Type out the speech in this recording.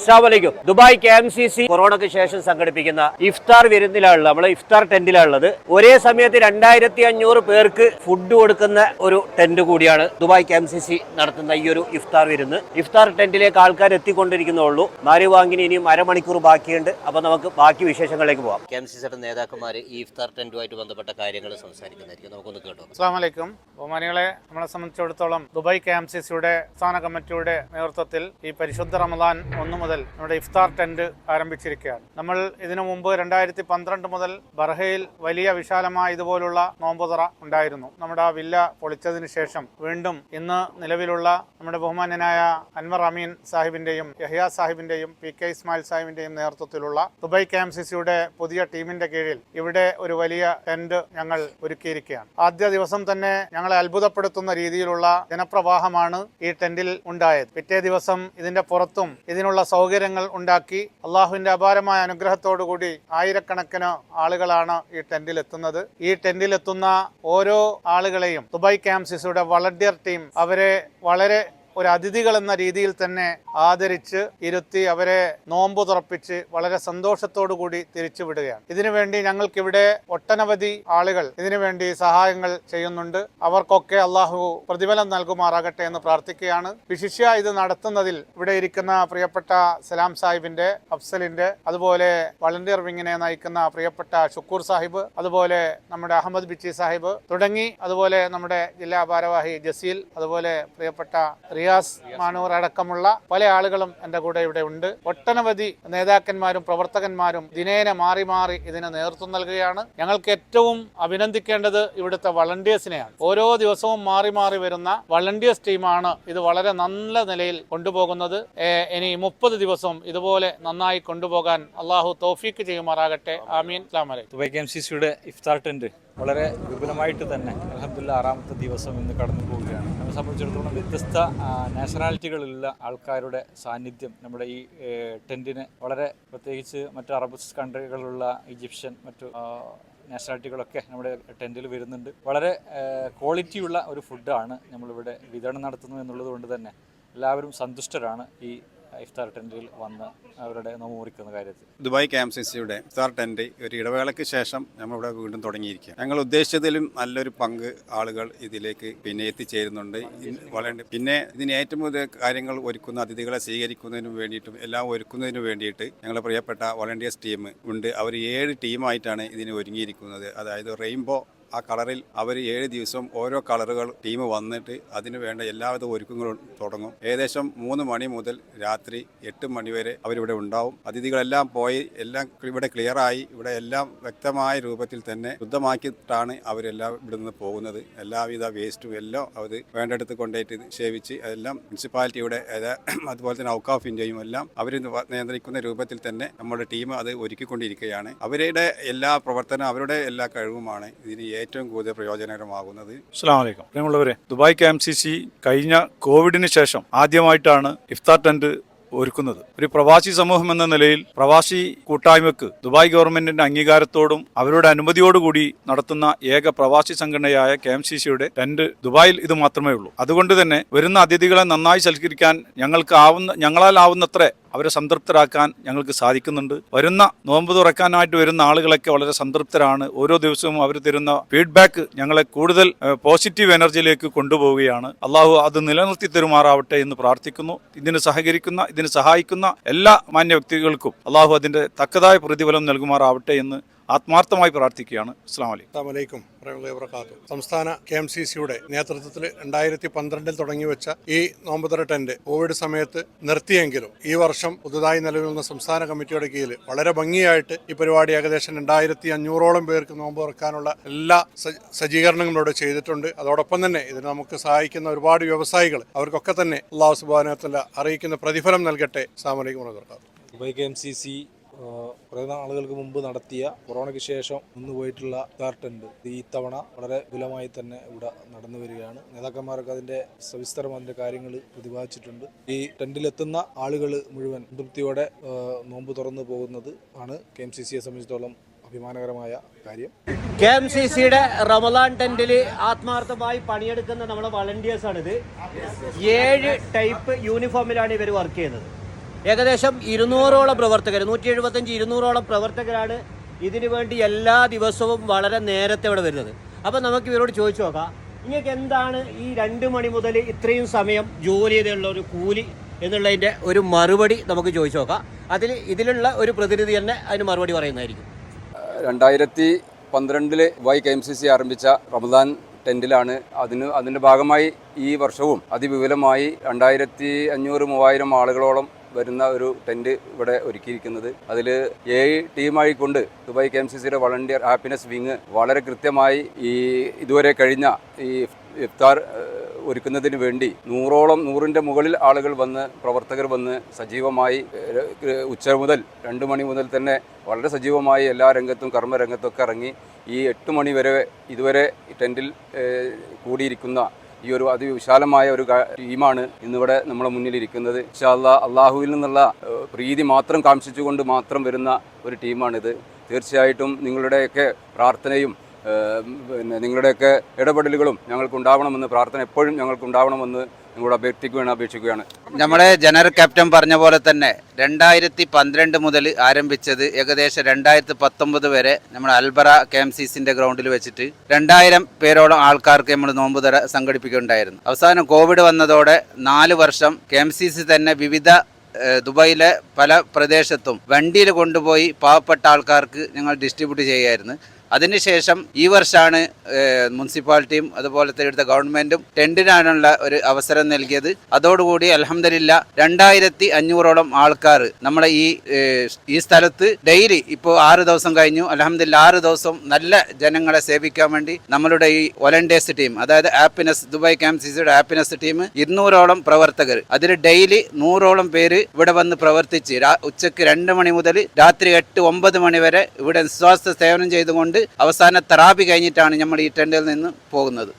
അസ്സലാമലൈക്കും. Dubai KMCC കൊറോണയ്ക്ക് ശേഷം സംഘടിപ്പിക്കുന്ന ഇഫ്താർ വിരുന്നിലാണുള്ളത്. നമ്മൾ ഇഫ്താർ ടെന്റിലാണുള്ളത്. ഒരേ സമയത്ത് 2500 പേർക്ക് ഫുഡ് കൊടുക്കുന്ന ഒരു ടെന്റ് കൂടിയാണ് ദുബായ് KMCC നടത്തുന്ന ഈ ഒരു ഇഫ്താർ വിരുന്ന്. ഇഫ്താർ ടെന്റിലേക്ക് ആൾക്കാർ എത്തിക്കൊണ്ടിരിക്കുന്നുള്ളൂ. മാരിവാങ്ങിന് ഇനിയും അരമണിക്കൂർ ബാക്കിയുണ്ട്. അപ്പൊ നമുക്ക് ബാക്കി വിശേഷങ്ങളിലേക്ക് പോകാം. KMCCയുടെ നേതാക്കന്മാർ ഈ ഇഫ്താർ ടെന്റുമായിട്ട് ബന്ധപ്പെട്ട കാര്യങ്ങൾ സംസാരിക്കുന്നതായിരിക്കും. നമുക്കൊന്ന് കേട്ടോ. അസ്സലാമലൈക്കും. ബഹുമാനികളെ, നമ്മളെ സംബന്ധിച്ചിടത്തോളം ദുബായ് KMCCയുടെ സംസ്ഥാന കമ്മിറ്റിയുടെ നേതൃത്വത്തിൽ ഈ പരിശുദ്ധ റമദാൻ 1 മുതൽ നമ്മുടെ ഇഫ്താർ ടെന്റ് ആരംഭിച്ചിരിക്കുകയാണ്. നമ്മൾ ഇതിനു മുമ്പ് 2012 മുതൽ ബർഹയിൽ വലിയ വിശാലമായ ഇതുപോലുള്ള നോമ്പുതറ ഉണ്ടായിരുന്നു. നമ്മുടെ ആ വില്ല പൊളിച്ചതിന് ശേഷം വീണ്ടും ഇന്ന് നിലവിലുള്ള നമ്മുടെ ബഹുമാന്യനായ അൻവർ അമീൻ സാഹിബിന്റെയും യഹ്യ സാഹിബിന്റെയും PK ഇസ്മായിൽ സാഹിബിന്റെയും നേതൃത്വത്തിലുള്ള ദുബായ് KMCCയുടെ പുതിയ ടീമിന്റെ കീഴിൽ ഇവിടെ ഒരു വലിയ ടെന്റ് ഞങ്ങൾ ഒരുക്കിയിരിക്കുകയാണ്. ആദ്യ ദിവസം തന്നെ ഞങ്ങളെ അത്ഭുതപ്പെടുത്തുന്ന രീതിയിലുള്ള ജനപ്രവാഹമാണ് ഈ ടെന്റിൽ ഉണ്ടായത്. പിറ്റേ ദിവസം ഇതിന്റെ പുറത്തും ഇതിനുള്ള സൗകര്യങ്ങൾ ഉണ്ടാക്കി അള്ളാഹുവിന്റെ അപാരമായ അനുഗ്രഹത്തോടുകൂടി ആയിരക്കണക്കിന് ആളുകളാണ് ഈ ടെന്റിൽ എത്തുന്നത്. ഈ ടെന്റിൽ എത്തുന്ന ഓരോ ആളുകളെയും ദുബായ് KMCCയുടെ വളണ്ടിയർ ടീം അവരെ വളരെ ഒരു അതിഥികൾ എന്ന രീതിയിൽ തന്നെ ആദരിച്ച് ഇരുത്തി അവരെ നോമ്പ് തുറപ്പിച്ച് വളരെ സന്തോഷത്തോടു കൂടി തിരിച്ചുവിടുകയാണ്. ഇതിനുവേണ്ടി ഞങ്ങൾക്കിവിടെ ഒട്ടനവധി ആളുകൾ ഇതിനുവേണ്ടി സഹായങ്ങൾ ചെയ്യുന്നുണ്ട്. അവർക്കൊക്കെ അള്ളാഹു പ്രതിഫലം നൽകുമാറാകട്ടെ എന്ന് പ്രാർത്ഥിക്കുകയാണ്. വിശിഷ്യ ഇത് നടത്തുന്നതിൽ ഇവിടെ ഇരിക്കുന്ന പ്രിയപ്പെട്ട സലാം സാഹിബിന്റെ, അഫ്സലിന്റെ, അതുപോലെ വളണ്ടിയർ വിങ്ങിനെ നയിക്കുന്ന പ്രിയപ്പെട്ട ഷുക്കൂർ സാഹിബ്, അതുപോലെ നമ്മുടെ അഹമ്മദ് ബിച്ചി സാഹിബ് തുടങ്ങി, അതുപോലെ നമ്മുടെ ജില്ലാ ഭാരവാഹി ജസീൽ, അതുപോലെ പ്രിയപ്പെട്ട റിയാസ് മാനൂർ അടക്കമുള്ള പല ആളുകളും എൻ്റെ കൂടെ ഇവിടെ ഉണ്ട്. ഒട്ടനവധി നേതാക്കന്മാരും പ്രവർത്തകന്മാരും ദിനേന മാറി മാറി ഇതിന് നേതൃത്വം നൽകുകയാണ്. ഞങ്ങൾക്ക് ഏറ്റവും അഭിനന്ദിക്കേണ്ടത് ഇവിടുത്തെ വളണ്ടിയേഴ്സിനെയാണ്. ഓരോ ദിവസവും മാറി മാറി വരുന്ന വളണ്ടിയേഴ്സ് ടീമാണ് ഇത് വളരെ നല്ല നിലയിൽ കൊണ്ടുപോകുന്നത്. ഇനി 30 ദിവസം ഇതുപോലെ നന്നായി കൊണ്ടുപോകാൻ അള്ളാഹു തൗഫീക്ക് ചെയ്യുമാറാകട്ടെ. ആമീൻ. അസ്സലാമു അലൈക്കും. ദുബായ് KMCCയുടെ ഇഫ്താർ ടെന്റ് വളരെ വിപുലമായിട്ട് തന്നെ അൽഹംദുലില്ലാഹ് 6ാമത്തെ ദിവസം ഇന്ന് കടന്നു പോവുകയാണ്. നമ്മെ സംബന്ധിച്ചിടത്തോളം വ്യത്യസ്ത നാഷണാലിറ്റികളുള്ള ആൾക്കാരുടെ സാന്നിധ്യം നമ്മുടെ ഈ ടെന്റിന് വളരെ, പ്രത്യേകിച്ച് മറ്റ് അറബ് കൺട്രികളിലുള്ള ഈജിപ്ഷ്യൻ മറ്റു നാഷണാലിറ്റികളൊക്കെ നമ്മുടെ ടെന്റിൽ വരുന്നുണ്ട്. വളരെ ക്വാളിറ്റിയുള്ള ഒരു ഫുഡാണ് നമ്മളിവിടെ വിതരണം നടത്തുന്നത് എന്നുള്ളത് കൊണ്ട് തന്നെ എല്ലാവരും സന്തുഷ്ടരാണ് ഈ ഇഫ്താർ ടെന്റിൽ വന്ന് അവരുടെ നോമ്പ് മുറിക്കുന്ന കാര്യത്തിൽ. ദുബായ് KMCCയുടെ ഇഫ്താർ ടെന്റ് ഒരു ഇടവേളയ്ക്ക് ശേഷം നമ്മളിവിടെ വീണ്ടും തുടങ്ങിയിരിക്കുക. ഞങ്ങൾ ഉദ്ദേശിച്ചതിലും നല്ലൊരു പങ്ക് ആളുകൾ ഇതിലേക്ക് എത്തിച്ചേരുന്നുണ്ട്. പിന്നെ ഇതിന് ഏറ്റവും കൂടുതൽ കാര്യങ്ങൾ ഒരുക്കുന്ന, അതിഥികളെ സ്വീകരിക്കുന്നതിനും വേണ്ടിയിട്ടും എല്ലാം ഒരുക്കുന്നതിനും വേണ്ടിയിട്ട് ഞങ്ങളുടെ പ്രിയപ്പെട്ട വോളണ്ടിയേഴ്സ് ടീം ഉണ്ട്. അവർ 7 ടീമായിട്ടാണ് ഇതിന് ഒരുങ്ങിയിരിക്കുന്നത്. അതായത് റെയിൻബോ ആ കളറിൽ അവർ 7 ദിവസം ഓരോ കളറുകൾ ടീം വന്നിട്ട് അതിന് വേണ്ട എല്ലാവിധ ഒരുക്കങ്ങളും തുടങ്ങും. ഏകദേശം 3 മണി മുതൽ രാത്രി 8 മണി വരെ അവരിവിടെ ഉണ്ടാവും. അതിഥികളെല്ലാം പോയി എല്ലാം ഇവിടെ ക്ലിയറായി ഇവിടെ എല്ലാം വ്യക്തമായ രൂപത്തിൽ തന്നെ ശുദ്ധമാക്കിയിട്ടാണ് അവരെല്ലാം ഇവിടെ നിന്ന് പോകുന്നത്. എല്ലാവിധ വേസ്റ്റും എല്ലാം അവർ വേണ്ടടുത്ത് കൊണ്ടുപോയിട്ട് നിക്ഷേപിച്ച് അതെല്ലാം മുനിസിപ്പാലിറ്റിയുടെ അതുപോലെ തന്നെ ഔക്കാഫിൻ്റെയും എല്ലാം അവർ നിയന്ത്രിക്കുന്ന രൂപത്തിൽ തന്നെ നമ്മുടെ ടീം അത് ഒരുക്കിക്കൊണ്ടിരിക്കുകയാണ്. അവരുടെ എല്ലാ പ്രവർത്തനം, അവരുടെ എല്ലാ കഴിവുമാണ് ഇതിന് ഏറ്റവും കൂടുതൽ പ്രയോജനകരമാകുന്നത്. അസ്സലാമു അലൈക്കും. പ്രിയമുള്ളവരെ, ദുബായ് KMCC കഴിഞ്ഞ കോവിഡിന് ശേഷം ആദ്യമായിട്ടാണ് ഇഫ്താർ ടെന്റ് ഒരുക്കുന്നത്. ഒരു പ്രവാസി സമൂഹം എന്ന നിലയിൽ പ്രവാസി കൂട്ടായ്മക്ക് ദുബായ് ഗവൺമെന്റിന്റെ അംഗീകാരത്തോടും അവരുടെ അനുമതിയോടുകൂടി നടത്തുന്ന ഏക പ്രവാസി സംഘടനയായ KMCCയുടെ ടെന്റ് ദുബായിൽ ഇത് മാത്രമേ ഉള്ളൂ. അതുകൊണ്ട് തന്നെ വരുന്ന അതിഥികളെ നന്നായി സൽക്കരിക്കാൻ ഞങ്ങളാൽ ആവുന്നത്ര അവരെ സംതൃപ്തരാക്കാൻ ഞങ്ങൾക്ക് സാധിക്കുന്നുണ്ട്. വരുന്ന നോമ്പ് തുറക്കാനായിട്ട് വരുന്ന ആളുകളൊക്കെ വളരെ സംതൃപ്തരാണ്. ഓരോ ദിവസവും അവർ തരുന്ന ഫീഡ്ബാക്ക് ഞങ്ങളെ കൂടുതൽ പോസിറ്റീവ് എനർജിയിലേക്ക് കൊണ്ടുപോവുകയാണ്. അള്ളാഹു അത് നിലനിർത്തി തരുമാറാവട്ടെ എന്ന് പ്രാർത്ഥിക്കുന്നു. ഇതിന് സഹായിക്കുന്ന എല്ലാ മാന്യ വ്യക്തികൾക്കും അള്ളാഹു അതിന്റെ തക്കതായ പ്രതിഫലം നൽകുമാറാവട്ടെ എന്ന് ആത്മാർത്ഥമായി പ്രാർത്ഥിക്കുകയാണ്. അസ്സലാമു അലൈക്കും. സംസ്ഥാന KMCCയുടെ നേതൃത്വത്തിൽ 2012 തുടങ്ങി വെച്ച ഈ നോമ്പുതറ ടെന്റ് കോവിഡ് സമയത്ത് നിർത്തിയെങ്കിലും ഈ വർഷം പുതുതായി നിലവിൽ വന്ന സംസ്ഥാന കമ്മിറ്റിയുടെ കീഴിൽ വളരെ ഭംഗിയായിട്ട് ഈ പരിപാടി ഏകദേശം 2500ഓളം പേർക്ക് നോമ്പ് തുറക്കാനുള്ള എല്ലാ സജ്ജീകരണങ്ങളോട് ചെയ്തിട്ടുണ്ട്. അതോടൊപ്പം തന്നെ ഇതിന് നമുക്ക് സഹായിക്കുന്ന ഒരുപാട് വ്യവസായികൾ, അവർക്കൊക്കെ തന്നെ അല്ലാഹു സുബ്ഹാനഹു വ തആല അറിയിക്കുന്ന പ്രതിഫലം നൽകട്ടെ. അസ്സലാമു അലൈക്കും വറഹ്മത്തുള്ളാഹി. ദുബായ് KMCC കുറേ നാളുകൾക്ക് മുമ്പ് നടത്തിയ കൊറോണയ്ക്ക് ശേഷം മുന്നുപോയിട്ടുള്ള ഇഫ്താർ ടെന്റ് ഈ തവണ വളരെ വിപുലമായി തന്നെ ഇവിടെ നടന്നു വരികയാണ്. നേതാക്കന്മാരൊക്കെ അതിന്റെ സവിസ്തരം അതിന്റെ കാര്യങ്ങൾ പ്രതിപാദിച്ചിട്ടുണ്ട്. ഈ ടെന്റിലെത്തുന്ന ആളുകൾ മുഴുവൻ തൃപ്തിയോടെ നോമ്പ് തുറന്നു പോകുന്നത് ആണ് KMCCയെ സംബന്ധിച്ചിടത്തോളം അഭിമാനകരമായ കാര്യം. KMCCയുടെ റമദാൻ ടെന്റിൽ ആത്മാർത്ഥമായി പണിയെടുക്കുന്ന നമ്മളെ വളണ്ടിയേഴ്സാണിത്. 7 ടൈപ്പ് യൂണിഫോമിലാണ് ഇവർ വർക്ക് ചെയ്യുന്നത്. ഏകദേശം 200ഓളം പ്രവർത്തകർ, 175-200ഓളം പ്രവർത്തകരാണ് ഇതിനു വേണ്ടി എല്ലാ ദിവസവും വളരെ നേരത്തെ ഇവിടെ വരുന്നത്. അപ്പം നമുക്ക് ഇവരോട് ചോദിച്ചു നോക്കാം, നിങ്ങൾക്ക് എന്താണ് ഈ 2 മണി മുതൽ ഇത്രയും സമയം ജോലി ചെയ്തുള്ള ഒരു കൂലി എന്നുള്ളതിൻ്റെ ഒരു മറുപടി നമുക്ക് ചോദിച്ചു നോക്കാം. ഇതിലുള്ള ഒരു പ്രതിനിധി തന്നെ അതിന് മറുപടി പറയുന്നതായിരിക്കും. 2012 ദുബായ് KMCC ആരംഭിച്ച റമദാൻ ടെൻറ്റിലാണ് അതിൻ്റെ ഭാഗമായി ഈ വർഷവും അതിവിപുലമായി 2500-3000 ആളുകളോളം വരുന്ന ഒരു ടെൻറ്റ് ഇവിടെ ഒരുക്കിയിരിക്കുന്നത്. അതിൽ 7 ടീമായി കൊണ്ട് ദുബായ് KMCCയുടെ വളണ്ടിയർ ഹാപ്പിനെസ് വിങ് വളരെ കൃത്യമായി ഇതുവരെ കഴിഞ്ഞ ഈ ഇഫ്താർ ഒരുക്കുന്നതിന് വേണ്ടി 100ന്റെ മുകളിൽ ആളുകൾ വന്ന്, പ്രവർത്തകർ വന്ന് സജീവമായി ഉച്ച മുതൽ 2 മണി മുതൽ തന്നെ വളരെ സജീവമായി എല്ലാ രംഗത്തും കർമ്മരംഗത്തൊക്കെ ഇറങ്ങി ഈ 8 മണി വരെ ഇതുവരെ ടെൻറ്റിൽ കൂടിയിരിക്കുന്ന ഈ ഒരു അതിവിശാലമായ ഒരു ടീമാണ് ഇന്നിവിടെ നമ്മുടെ മുന്നിലിരിക്കുന്നത്. ഇൻഷാ അല്ലാഹ് അള്ളാഹുവിൽ നിന്നുള്ള പ്രീതി മാത്രം കാംക്ഷിച്ചുകൊണ്ട് മാത്രം വരുന്ന ഒരു ടീമാണിത്. തീർച്ചയായിട്ടും നിങ്ങളുടെയൊക്കെ പ്രാർത്ഥനയും പിന്നെ നിങ്ങളുടെയൊക്കെ ഇടപെടലുകളും ഞങ്ങൾക്കുണ്ടാവണമെന്ന്, പ്രാർത്ഥന എപ്പോഴും ഞങ്ങൾക്കുണ്ടാവണമെന്ന് നിങ്ങളോട് അപേക്ഷിക്കുകയാണ്. നമ്മുടെ ജനറൽ ക്യാപ്റ്റൻ പറഞ്ഞ പോലെ തന്നെ 2012 മുതൽ ആരംഭിച്ചത് ഏകദേശം 2019 വരെ നമ്മൾ അൽബറ KMCCന്റെ ഗ്രൗണ്ടിൽ വെച്ചിട്ട് 2000 പേരോളം ആൾക്കാർക്ക് നമ്മൾ നോമ്പ് തറ സംഘടിപ്പിക്കുകയുണ്ടായിരുന്നു. അവസാനം കോവിഡ് വന്നതോടെ 4 വർഷം KMCC തന്നെ വിവിധ ദുബായിലെ പല പ്രദേശത്തും വണ്ടിയിൽ കൊണ്ടുപോയി പാവപ്പെട്ട ആൾക്കാർക്ക് ഞങ്ങൾ ഡിസ്ട്രിബ്യൂട്ട് ചെയ്യായിരുന്നു. അതിനുശേഷം ഈ വർഷമാണ് മുനിസിപ്പാലിറ്റിയും അതുപോലെ തന്നെ ഇവിടുത്തെ ഗവൺമെൻറ്റും ടെൻറ്റിനാണുള്ള ഒരു അവസരം നൽകിയത്. അതോടുകൂടി അൽഹംദുലില്ലാ 2500ഓളം ആൾക്കാർ നമ്മളെ ഈ സ്ഥലത്ത് ഡെയിലി ഇപ്പോൾ 6 ദിവസം കഴിഞ്ഞു. അൽഹംദുലില്ലാ 6 ദിവസം നല്ല ജനങ്ങളെ സേവിക്കാൻ വേണ്ടി നമ്മളുടെ ഈ വോളണ്ടിയേഴ്സ് ടീം, അതായത് ഹാപ്പിനെസ് ദുബായ് KMCCയുടെ ഹാപ്പിനെസ് ടീം 200ഓളം പ്രവർത്തകർ, അതിൽ ഡെയിലി 100ഓളം പേര് ഇവിടെ വന്ന് പ്രവർത്തിച്ച് ഉച്ചയ്ക്ക് 2 മണി മുതൽ രാത്രി 8-9 മണി വരെ ഇവിടെ നിസ്വാർത്ഥ സേവനം ചെയ്തുകൊണ്ട് അവസാന തറാബി കഴിഞ്ഞിട്ടാണ് നമ്മൾ ഈ ടെൻറ്റിൽ നിന്ന് പോകുന്നത്.